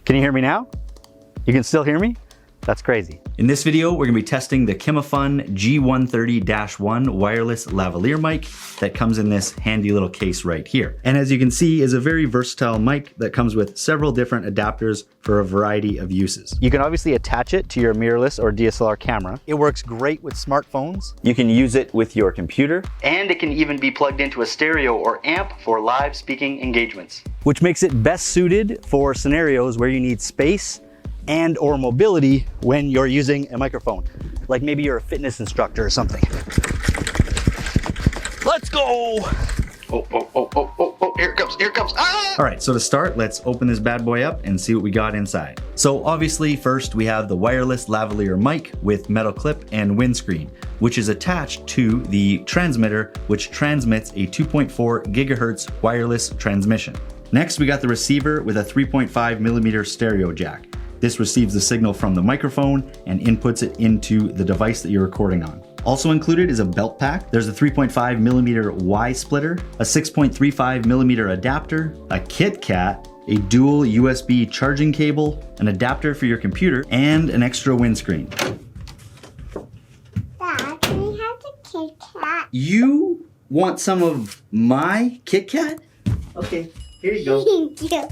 Can you hear me now? You can still hear me? That's crazy. In this video, we're gonna be testing the Kimafun G130-1 wireless lavalier mic that comes in this handy little case right here. And as you can see, is a very versatile mic that comes with several different adapters for a variety of uses. You can obviously attach it to your mirrorless or DSLR camera. It works great with smartphones. You can use it with your computer, and it can even be plugged into a stereo or amp for live speaking engagements, which makes it best suited for scenarios where you need space and or mobility when you're using a microphone. Like maybe you're a fitness instructor or something. Let's go! Oh, here it comes, ah! All right, so to start, let's open this bad boy up and see what we got inside. So obviously first we have the wireless lavalier mic with metal clip and windscreen, which is attached to the transmitter, which transmits a 2.4 gigahertz wireless transmission. Next, we got the receiver with a 3.5 millimeter stereo jack. This receives the signal from the microphone and inputs it into the device that you're recording on. Also included is a belt pack. There's a 3.5 millimeter Y splitter, a 6.35 millimeter adapter, a KitKat, a dual USB charging cable, an adapter for your computer, and an extra windscreen. Dad, can we have the KitKat? You want some of my KitKat? Okay, here you go. Thank you.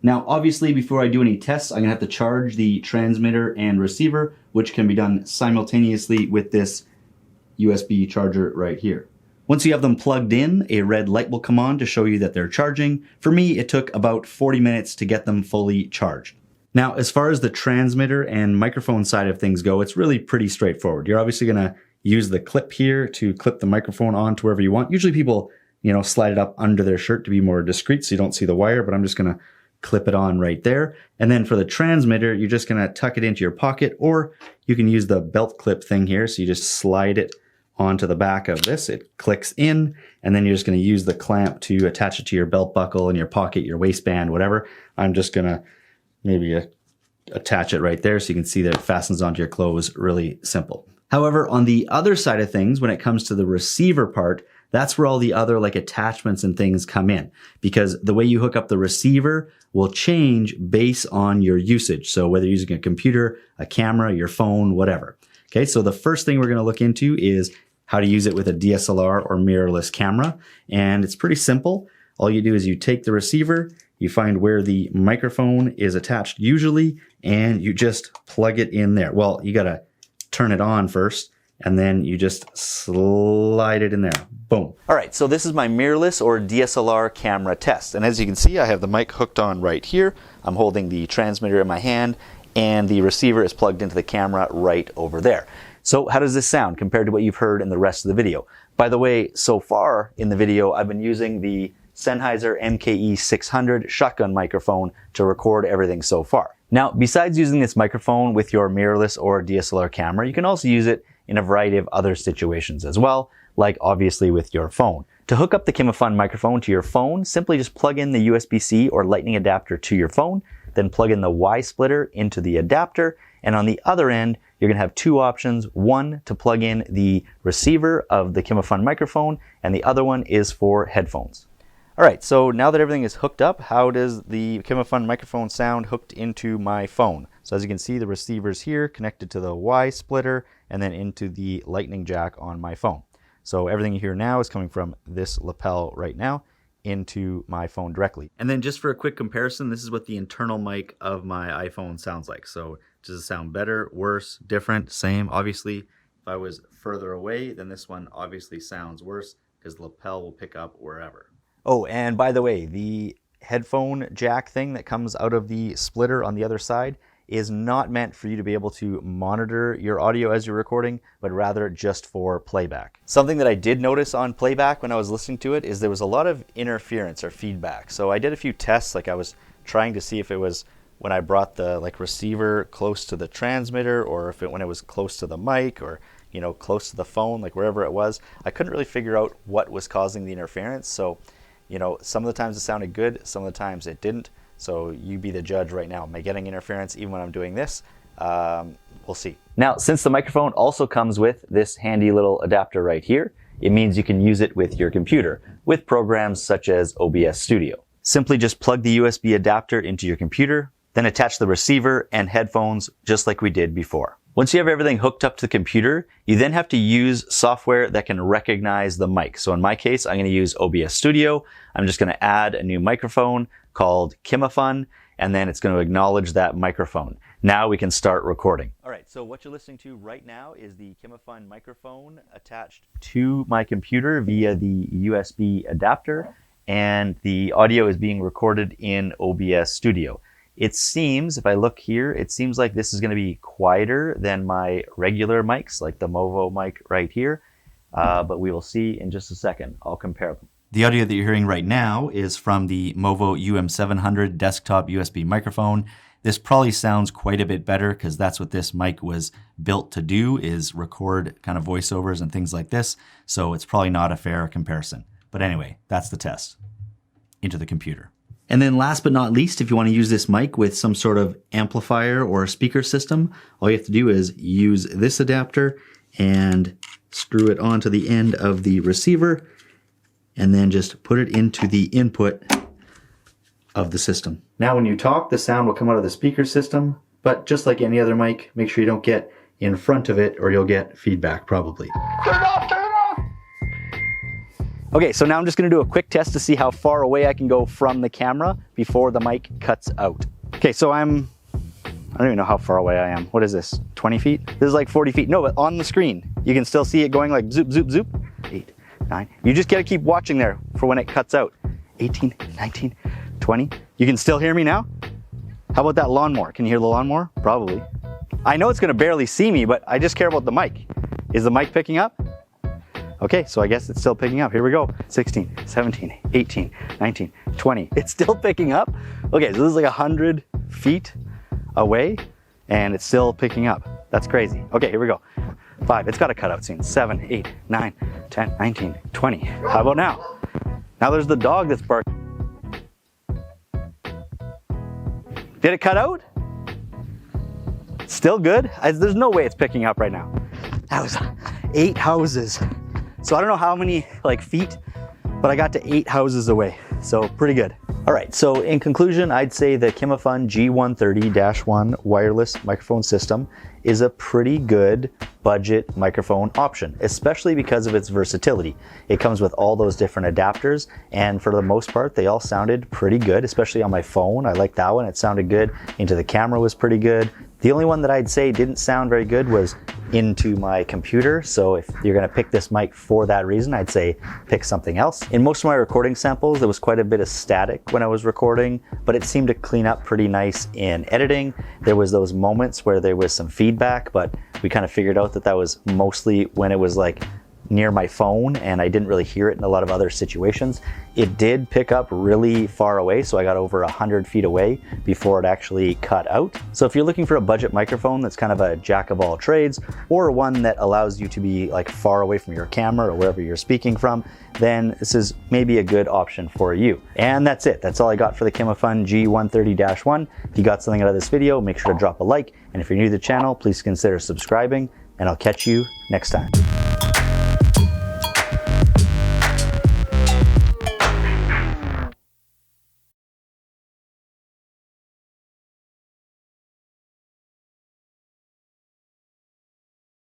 Now, obviously, before I do any tests, I'm gonna have to charge the transmitter and receiver, which can be done simultaneously with this USB charger right here. Once you have them plugged in, a red light will come on to show you that they're charging. For me, it took about 40 minutes to get them fully charged. Now, as far as the transmitter and microphone side of things go, it's really pretty straightforward. You're obviously gonna use the clip here to clip the microphone onto wherever you want. Usually people, slide it up under their shirt to be more discreet so you don't see the wire, but I'm just gonna clip it on right there. And then for the transmitter, you're just gonna tuck it into your pocket, or you can use the belt clip thing here. So you just slide it onto the back of this, it clicks in, and then you're just gonna use the clamp to attach it to your belt buckle in your pocket, your waistband, whatever. I'm just gonna maybe attach it right there so you can see that it fastens onto your clothes. Really simple. However, on the other side of things, when it comes to the receiver part, that's where all the other attachments and things come in, because the way you hook up the receiver will change based on your usage. So whether you're using a computer, a camera, your phone, whatever. Okay, so the first thing we're going to look into is how to use it with a DSLR or mirrorless camera. And it's pretty simple. All you do is you take the receiver, you find where the microphone is attached usually, and you just plug it in there. Well, you got to turn it on first, and then you just slide it in there. Boom. All right, so this is my mirrorless or DSLR camera test. And as you can see, I have the mic hooked on right here. I'm holding the transmitter in my hand, and the receiver is plugged into the camera right over there. So how does this sound compared to what you've heard in the rest of the video? By the way, so far in the video, I've been using the Sennheiser MKE 600 shotgun microphone to record everything so far. Now, besides using this microphone with your mirrorless or DSLR camera, you can also use it in a variety of other situations as well, like obviously with your phone. To hook up the Kimafun microphone to your phone, simply just plug in the USB-C or lightning adapter to your phone, then plug in the Y splitter into the adapter, and on the other end, you're gonna have two options. One, to plug in the receiver of the Kimafun microphone, and the other one is for headphones. All right, so now that everything is hooked up, how does the Kimafun microphone sound hooked into my phone? So as you can see, the receiver's here connected to the Y splitter and then into the lightning jack on my phone. So everything you hear now is coming from this lapel right now into my phone directly. And then just for a quick comparison, this is what the internal mic of my iPhone sounds like. So does it sound better, worse, different, same? Obviously, if I was further away, then this one obviously sounds worse because the lapel will pick up wherever. Oh, and by the way, the headphone jack thing that comes out of the splitter on the other side is not meant for you to be able to monitor your audio as you're recording, but rather just for playback. Something that I did notice on playback when I was listening to it is there was a lot of interference or feedback. So I did a few tests, I was trying to see if it was when I brought the receiver close to the transmitter, or if when it was close to the mic, or close to the phone, wherever it was. I couldn't really figure out what was causing the interference. So some of the times it sounded good, some of the times it didn't. So you be the judge right now. Am I getting interference even when I'm doing this? We'll see. Now, since the microphone also comes with this handy little adapter right here, it means you can use it with your computer with programs such as OBS Studio. Simply just plug the USB adapter into your computer, then attach the receiver and headphones just like we did before. Once you have everything hooked up to the computer, you then have to use software that can recognize the mic. So in my case, I'm going to use OBS Studio. I'm just going to add a new microphone called Kimafun, and then it's going to acknowledge that microphone. Now we can start recording. All right, so what you're listening to right now is the Kimafun microphone attached to my computer via the USB adapter, and the audio is being recorded in OBS Studio. It seems, if I look here, it seems like this is going to be quieter than my regular mics, like the Movo mic right here, but we will see in just a second. I'll compare them. The audio that you're hearing right now is from the Movo UM700 desktop USB microphone. This probably sounds quite a bit better because that's what this mic was built to do, is record kind of voiceovers and things like this, so it's probably not a fair comparison. But anyway, that's the test into the computer. And then last but not least, if you want to use this mic with some sort of amplifier or speaker system, all you have to do is use this adapter and screw it onto the end of the receiver and then just put it into the input of the system. Now when you talk, the sound will come out of the speaker system, but just like any other mic, make sure you don't get in front of it or you'll get feedback probably. Turn it off, turn it off! Okay, so now I'm just gonna do a quick test to see how far away I can go from the camera before the mic cuts out. Okay, so I don't even know how far away I am. What is this, 20 feet? This is like 40 feet. No, but on the screen, you can still see it going like zoop, zoop, zoop. 8, 9. You just gotta keep watching there for when it cuts out. 18, 19, 20. You can still hear me now? How about that lawnmower? Can you hear the lawnmower? Probably. I know it's gonna barely see me, but I just care about the mic. Is the mic picking up? Okay, so I guess it's still picking up. Here we go. 16, 17, 18, 19, 20. It's still picking up. Okay, so this is like 100 feet away and it's still picking up. That's crazy. Okay, here we go. 5, it's got to cut out soon. 7, 8, 9, 10, 19, 20. How about now? Now there's the dog that's barking. Did it cut out? Still good? There's no way it's picking up right now. That was 8 houses. So I don't know how many feet, but I got to 8 houses away. So pretty good. All right, so in conclusion, I'd say the Kimafun G130-1 wireless microphone system is a pretty good budget microphone option, especially because of its versatility. It comes with all those different adapters, and for the most part, they all sounded pretty good, especially on my phone. I like that one, it sounded good. Into the camera was pretty good. The only one that I'd say didn't sound very good was into my computer. So if you're gonna pick this mic for that reason, I'd say pick something else. In most of my recording samples, there was quite a bit of static when I was recording, but it seemed to clean up pretty nice in editing. There was those moments where there was some feedback, but we kind of figured out that that was mostly when it was like near my phone and I didn't really hear it in a lot of other situations. It did pick up really far away, so I got over 100 feet away before it actually cut out. So if you're looking for a budget microphone that's kind of a jack of all trades, or one that allows you to be like far away from your camera or wherever you're speaking from, then this is maybe a good option for you. And that's it. That's all I got for the Kimafun G130-1. If you got something out of this video, make sure to drop a like. And if you're new to the channel, please consider subscribing, and I'll catch you next time.